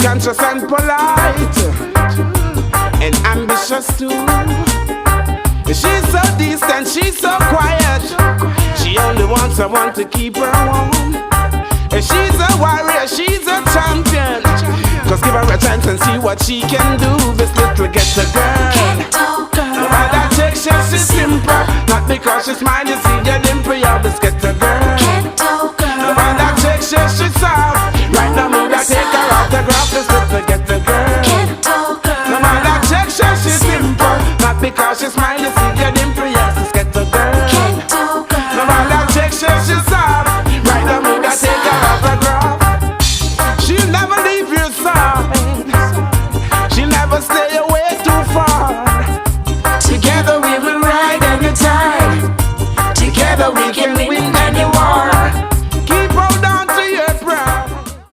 conscious and polite, and ambitious too. She's so decent, she's so quiet. She only wants someone to keep her warm. And she's a warrior, she's a champion. Just give her a chance and see what she can do. This little ghetto girl. But that takes she's simple. Not because she's smiley, see you